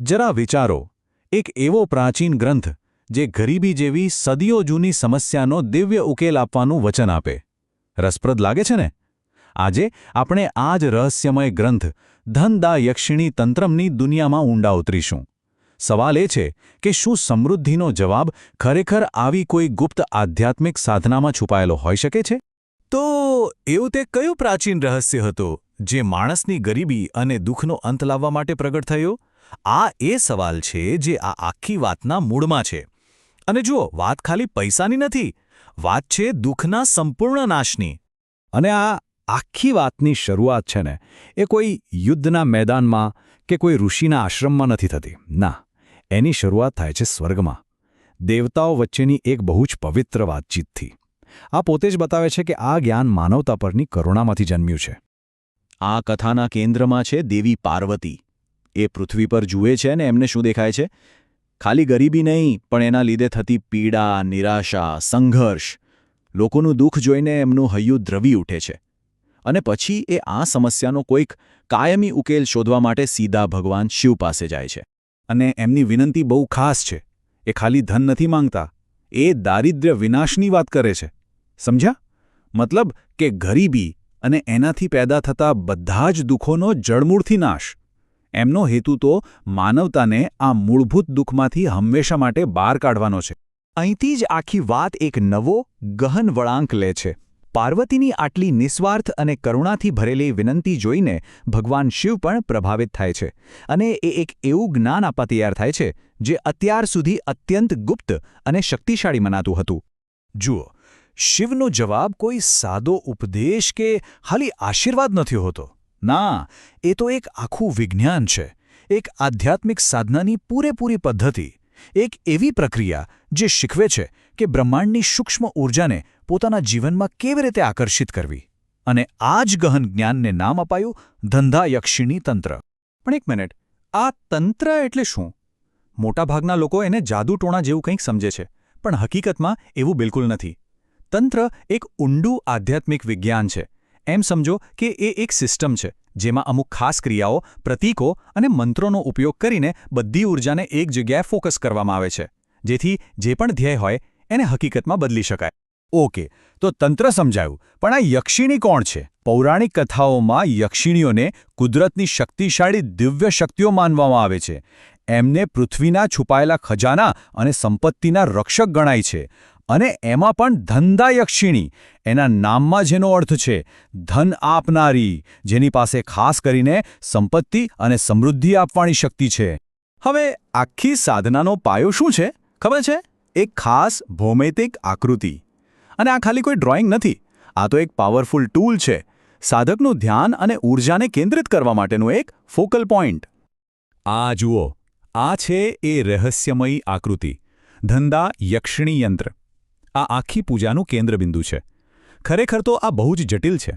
જરા વિચારો, એક એવો પ્રાચીન ગ્રંથ જે ગરીબી જેવી સદીઓ જૂની સમસ્યાનો દિવ્ય ઉકેલ આપવાનું વચન આપે. રસપ્રદ લાગે છે ને? આજે આપણે આ જ રહસ્યમય ગ્રંથ ધનદા યક્ષિણી તંત્રમની દુનિયામાં ઊંડા ઉતરીશું. સવાલ એ છે કે શું સમૃદ્ધિનો જવાબ ખરેખર આવી કોઈ ગુપ્ત આધ્યાત્મિક સાધનામાં છુપાયેલો હોઈ શકે છે? તો એવું તે કયું પ્રાચીન રહસ્ય હતું જે માણસની ગરીબી અને દુઃખનો અંત લાવવા માટે પ્રગટ થયો? આ એ સવાલ છે જે આ આખી વાતના મૂળમાં છે. અને જુઓ, વાત ખાલી પૈસાની નથી, વાત છે દુઃખના સંપૂર્ણ નાશની. અને આ આખી વાતની શરૂઆત છે ને, એ કોઈ યુદ્ધના મેદાનમાં કે કોઈ ઋષિના આશ્રમમાં નથી થતી. ના, એની શરૂઆત થાય છે સ્વર્ગમાં, દેવતાઓ વચ્ચેની એક બહુ જ પવિત્ર વાતચીતથી. આ પોતે જ બતાવે છે કે આ જ્ઞાન માનવતા પરની કરુણામાંથી જન્મ્યું છે. આ કથાના કેન્દ્રમાં છે દેવી પાર્વતી. એ પૃથ્વી પર જુએ છે ને એમને શું દેખાય છે? ખાલી ગરીબી નહીં, પણ એના લીધે થતી પીડા, નિરાશા, સંઘર્ષ. લોકોનું દુઃખ જોઈને એમનું હૈયું દ્રવી ઉઠે છે. અને પછી એ આ સમસ્યાનો કોઈક કાયમી ઉકેલ શોધવા માટે સીધા ભગવાન શિવ પાસે જાય છે. અને એમની વિનંતી બહુ ખાસ છે. એ ખાલી ધન નથી માંગતા, એ દારિદ્ર્ય વિનાશની વાત કરે છે. સમજ્યા? મતલબ કે ગરીબી અને એનાથી પેદા થતા બધા જ દુઃખોનો જડમૂળથી નાશ. એમનો હેતુ તો માનવતાને આ મૂળભૂત દુઃખમાંથી હંમેશા માટે બહાર કાઢવાનો છે. અહીંથી જ આખી વાત એક નવો, ગહન વળાંક લે છે. પાર્વતીની આટલી નિસ્વાર્થ અને કરુણાથી ભરેલી વિનંતી જોઈને ભગવાન શિવ પણ પ્રભાવિત થાય છે. અને એ એક એવું જ્ઞાન આપવા તૈયાર થાય છે જે અત્યાર સુધી અત્યંત ગુપ્ત અને શક્તિશાળી મનાતું હતું. જુઓ, શિવનો જવાબ કોઈ સાદો ઉપદેશ કે ખાલી આશીર્વાદ નથી હોતો. ના, એ તો એક આખું વિજ્ઞાન છે, એક આધ્યાત્મિક સાધનાની પૂરેપૂરી પદ્ધતિ, એક એવી પ્રક્રિયા જે શીખવે છે કે બ્રહ્માંડની સૂક્ષ્મ ઊર્જાને પોતાના જીવનમાં કેવી રીતે આકર્ષિત કરવી. અને આ જ ગહન જ્ઞાનને નામ અપાયું ધનદા યક્ષિણી તંત્ર. પણ એક મિનિટ, આ તંત્ર એટલે શું? મોટાભાગના લોકો એને જાદુટોણા જેવું કંઈક સમજે છે, પણ હકીકતમાં એવું બિલકુલ નથી. તંત્ર એક ઊંડું આધ્યાત્મિક વિજ્ઞાન છે. એમ સમજો કે એ એક સિસ્ટમ છે જેમાં અમુક ખાસ ક્રિયાઓ, પ્રતીકો અને મંત્રોનો ઉપયોગ કરીને બધી ઊર્જાને એક જગ્યાએ ફોકસ કરવામાં આવે છે, જેથી જે પણ ધ્યેય હોય એને હકીકતમાં બદલી શકાય. ઓકે, તો તંત્ર સમજાયું, પણ આ યક્ષિણી કોણ છે? પૌરાણિક કથાઓમાં યક્ષિણીઓને કુદરતની શક્તિશાળી દિવ્ય શક્તિઓ માનવામાં આવે છે. એમને પૃથ્વીના છુપાયેલા ખજાના અને સંપત્તિના રક્ષક ગણાય છે. અને એમાં પણ ધનદા યક્ષિણી, એના નામમાં જેનો અર્થ છે ધન આપનારી, જેની પાસે ખાસ કરીને સંપત્તિ અને સમૃદ્ધિ આપવાની શક્તિ છે. હવે આખી સાધનાનો પાયો શું છે ખબર છે? એક ખાસ ભૌમિતિક આકૃતિ. અને આ ખાલી કોઈ ડ્રોઈંગ નથી, આ તો એક પાવરફુલ ટૂલ છે, સાધકનું ધ્યાન અને ઊર્જાને કેન્દ્રિત કરવા માટેનું એક ફોકલ પોઈન્ટ. આ જુઓ, આ છે એ રહસ્યમયી આકૃતિ, ધનદા યક્ષિણી યંત્ર. આ આખી પૂજાનું કેન્દ્રબિંદુ છે. ખરેખર તો આ બહુ જ જટિલ છે.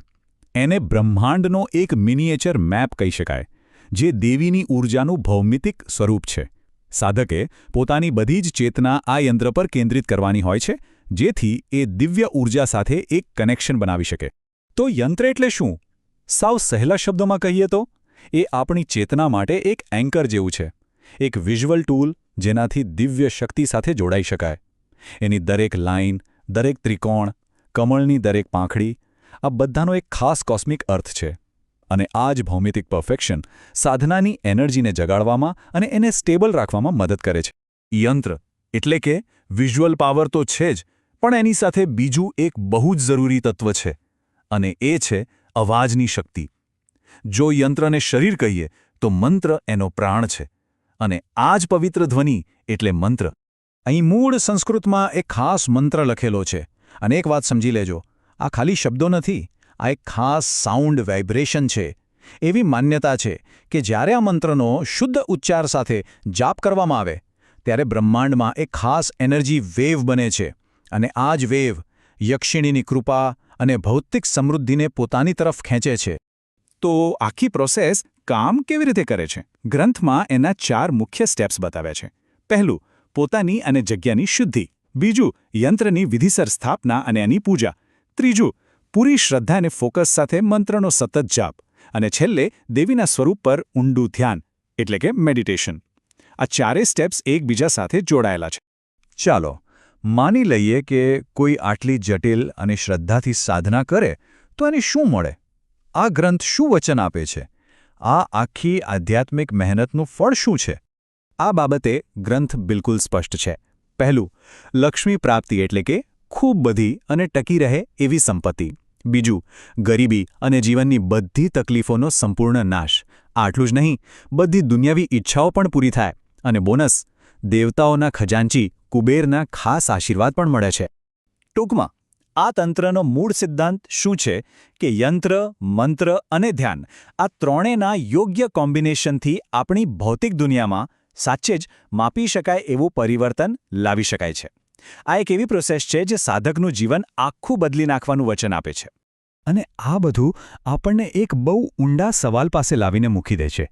એને બ્રહ્માંડનો એક મિનિએચર મેપ કહી શકાય, જે દેવીની ઊર્જાનું ભૌમિતિક સ્વરૂપ છે. સાધકે પોતાની બધી જ ચેતના આ યંત્ર પર કેન્દ્રિત કરવાની હોય છે, જેથી એ દિવ્ય ઊર્જા સાથે એક કનેક્શન બનાવી શકે. તો યંત્ર એટલે શું? સાવ સહેલા શબ્દોમાં કહીએ તો એ આપણી ચેતના માટે એક એન્કર જેવું છે, એક વિઝ્યુઅલ ટૂલ જેનાથી દિવ્ય શક્તિ સાથે જોડાઈ શકાય. એની દરેક લાઇન, દરેક ત્રિકોણ, કમળની દરેક પાંખડી, આ બધાનો એક ખાસ કોસ્મિક અર્થ છે. અને આ જ ભૌમિતિક પરફેક્શન સાધનાની એનર્જીને જગાડવામાં અને એને સ્ટેબલ રાખવામાં મદદ કરે છે. યંત્ર એટલે કે વિઝ્યુઅલ પાવર તો છે જ, પણ એની સાથે બીજું એક બહુ જ જરૂરી તત્વ છે, અને એ છે અવાજની શક્તિ. જો યંત્રને શરીર કહીએ તો મંત્ર એનો પ્રાણ છે, અને આ જ પવિત્ર ધ્વનિ એટલે મંત્ર. અહીં મૂળ સંસ્કૃતમાં એક ખાસ મંત્ર લખેલો છે. અને એક વાત સમજી લેજો, આ ખાલી શબ્દો નથી, આ એક ખાસ સાઉન્ડ વાઇબ્રેશન છે. એવી માન્યતા છે કે જ્યારે આ મંત્રનો શુદ્ધ ઉચ્ચાર સાથે જાપ કરવામાં આવે ત્યારે બ્રહ્માંડમાં એક ખાસ એનર્જી વેવ બને છે. અને આ જ વેવ યક્ષિણીની કૃપા અને ભૌતિક સમૃદ્ધિને પોતાની તરફ ખેંચે છે. તો આખી પ્રોસેસ કામ કેવી રીતે કરે છે? ગ્રંથમાં એના 4 મુખ્ય સ્ટેપ્સ બતાવ્યા છે. પહેલું, પોતાની અને જગ્યાની શુદ્ધિ. બીજું, યંત્રની વિધિસર સ્થાપના અને એની પૂજા. ત્રીજું, પૂરી શ્રદ્ધા અને ફોકસ સાથે મંત્રનો સતત જાપ. અને છેલ્લે, દેવીના સ્વરૂપ પર ઊંડું ધ્યાન, એટલે કે મેડિટેશન. આ ચારેય સ્ટેપ્સ એકબીજા સાથે જોડાયેલા છે. ચાલો માની લઈએ કે કોઈ આટલી જટિલ અને શ્રદ્ધાથી સાધના કરે તો એને શું મળે? આ ગ્રંથ શું વચન આપે છે? આ આખી આધ્યાત્મિક મહેનતનું ફળ શું છે? આ બાબતે ગ્રંથ બિલકુલ સ્પષ્ટ છે. પહેલું, લક્ષ્મી પ્રાપ્તિ એટલે કે ખૂબ બધી અને ટકી રહે એવી સંપત્તિ. બીજું, ગરીબી અને જીવનની બધી તકલીફોનો સંપૂર્ણ નાશ. આટલું જ નહીં, બધી દુનિયાવી ઈચ્છાઓ પણ પૂરી થાય. અને બોનસ, દેવતાઓના ખજાનચી કુબેરના ખાસ આશીર્વાદ પણ મળે છે. ટૂંકમાં આ તંત્રનો મૂળ સિદ્ધાંત શું છે કે યંત્ર, મંત્ર અને ધ્યાન આ ત્રણેયના યોગ્ય કોમ્બિનેશનથી આપણી ભૌતિક દુનિયામાં સાચે જ માપી શકાય એવું પરિવર્તન લાવી શકાય છે. આ એક એવી પ્રોસેસ છે જે સાધકનું જીવન આખું બદલી નાખવાનું વચન આપે છે. અને આ બધું આપણને એક બહુ ઊંડા સવાલ પાસે લાવીને મૂકી દે છે.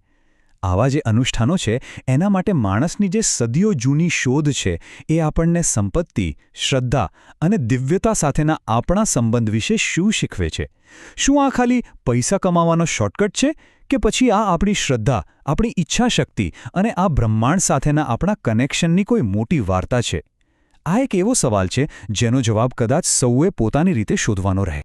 આવા જે અનુષ્ઠાનો છે એના માટે માણસની જે સદીઓ જૂની શોધ છે એ આપણને સંપત્તિ, શ્રદ્ધા અને દિવ્યતા સાથેના આપણા સંબંધ વિશે શું શીખવે છે? શું આ ખાલી પૈસા કમાવાનો શોર્ટકટ છે કે પછી આ આપણી શ્રદ્ધા, આપણી ઈચ્છાશક્તિ અને આ બ્રહ્માંડ સાથેના આપણા કનેક્શનની કોઈ મોટી વાર્તા છે? આ એક એવો સવાલ છે જેનો જવાબ કદાચ સૌએ પોતાની રીતે શોધવાનો રહે.